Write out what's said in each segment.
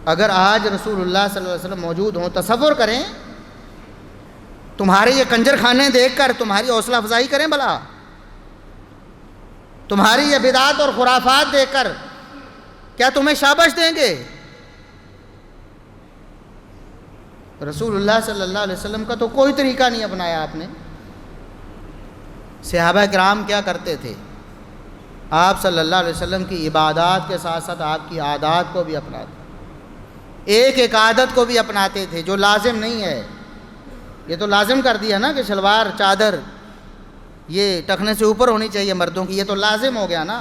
اگر آج رسول اللہ صلی اللہ علیہ وسلم موجود ہوں، تصور کریں تمہارے یہ کنجر خانے دیکھ کر تمہاری حوصلہ افزائی کریں بھلا، تمہاری یہ بدعات اور خرافات دیکھ کر کیا تمہیں شاباش دیں گے؟ رسول اللہ صلی اللہ علیہ وسلم کا تو کوئی طریقہ نہیں اپنایا آپ نے۔ صحابہ کرام کیا کرتے تھے؟ آپ صلی اللہ علیہ وسلم کی عبادات کے ساتھ ساتھ آپ کی عادات کو بھی اپناتے، ایک ایک عادت کو بھی اپناتے تھے جو لازم نہیں ہے۔ یہ تو لازم کر دیا نا کہ شلوار چادر یہ ٹخنے سے اوپر ہونی چاہیے مردوں کی، یہ تو لازم ہو گیا نا۔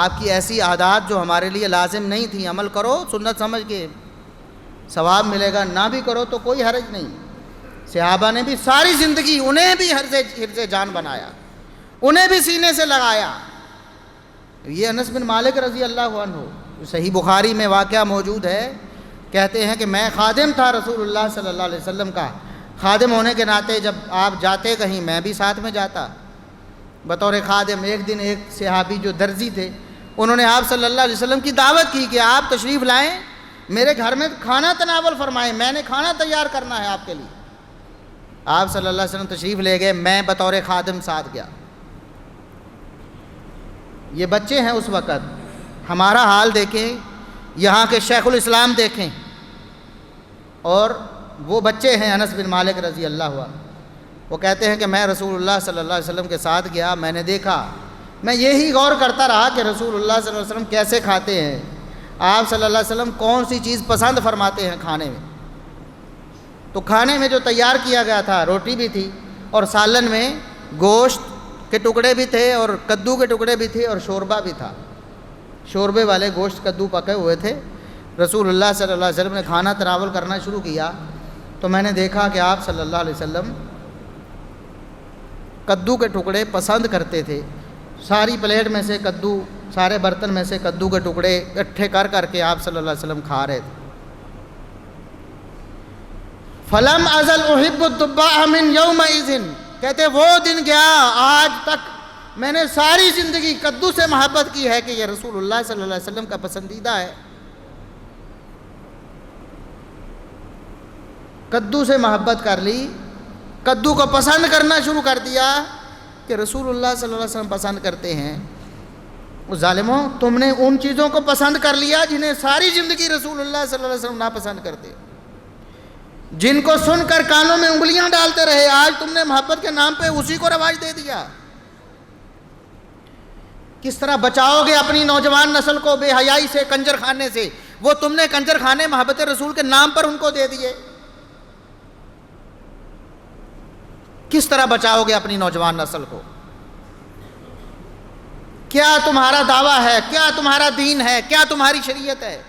آپ کی ایسی عادات جو ہمارے لیے لازم نہیں تھیں، عمل کرو سنت سمجھ کے، ثواب ملے گا، نہ بھی کرو تو کوئی حرج نہیں۔ صحابہ نے بھی ساری زندگی انہیں بھی حرز جان بنایا، انہیں بھی سینے سے لگایا۔ یہ انس بن مالک رضی اللہ عنہ، صحیح بخاری میں واقعہ موجود ہے، کہتے ہیں کہ میں خادم تھا رسول اللہ صلی اللہ علیہ وسلم کا، خادم ہونے کے ناطے جب آپ جاتے کہیں میں بھی ساتھ میں جاتا بطور خادم۔ ایک دن ایک صحابی جو درزی تھے، انہوں نے آپ صلی اللہ علیہ وسلم کی دعوت کی کہ آپ تشریف لائیں، میرے گھر میں کھانا تناول فرمائیں، میں نے کھانا تیار کرنا ہے آپ کے لیے۔ آپ صلی اللہ علیہ وسلم تشریف لے گئے، میں بطور خادم ساتھ گیا۔ یہ بچے ہیں اس وقت، ہمارا حال دیکھیں، یہاں کے شیخ الاسلام دیکھیں، اور وہ بچے ہیں انس بن مالک رضی اللہ عنہ۔ وہ کہتے ہیں کہ میں رسول اللہ صلی اللہ علیہ وسلم کے ساتھ گیا، میں نے دیکھا، میں یہی غور کرتا رہا کہ رسول اللہ صلی اللہ علیہ وسلم کیسے کھاتے ہیں، آپ صلی اللہ علیہ وسلم کون سی چیز پسند فرماتے ہیں کھانے میں۔ تو کھانے میں جو تیار کیا گیا تھا، روٹی بھی تھی اور سالن میں گوشت کے ٹکڑے بھی تھے اور کدو کے ٹکڑے بھی تھے اور شوربہ بھی تھا، شوربے والے گوشت کدو پکے ہوئے تھے۔ رسول اللہ صلی اللہ علیہ وسلم نے کھانا تناول کرنا شروع کیا تو میں نے دیکھا کہ آپ صلی اللہ علیہ وسلم کدو کے ٹکڑے پسند کرتے تھے۔ ساری پلیٹ میں سے کدو، سارے برتن میں سے کدو کے ٹکڑے اکٹھے کر کر کے آپ صلی اللہ علیہ وسلم کھا رہے تھے۔ فلم ازل احب الدباء من یومئذ، کہتے وہ دن گیا، آج تک میں نے ساری زندگی کدو سے محبت کی ہے کہ یہ رسول اللہ صلی اللہ علیہ وسلم کا پسندیدہ ہے۔ کدو سے محبت کر لی، کدو کو پسند کرنا شروع کر دیا کہ رسول اللہ صلی اللہ علیہ وسلم پسند کرتے ہیں۔ ظالموں، تم نے ان چیزوں کو پسند کر لیا جنہیں ساری زندگی رسول اللہ صلی اللہ علیہ وسلم ناپسند کرتے، جن کو سن کر کانوں میں انگلیاں ڈالتے رہے، آج تم نے محبت کے نام پہ اسی کو رواج دے دیا۔ کس طرح بچاؤ گے اپنی نوجوان نسل کو بے حیائی سے، کنجر خانے سے؟ وہ تم نے کنجر خانے محبت رسول کے نام پر ان کو دے دیے۔ کس طرح بچاؤ گے اپنی نوجوان نسل کو؟ کیا تمہارا دعویٰ ہے؟ کیا تمہارا دین ہے؟ کیا تمہاری شریعت ہے؟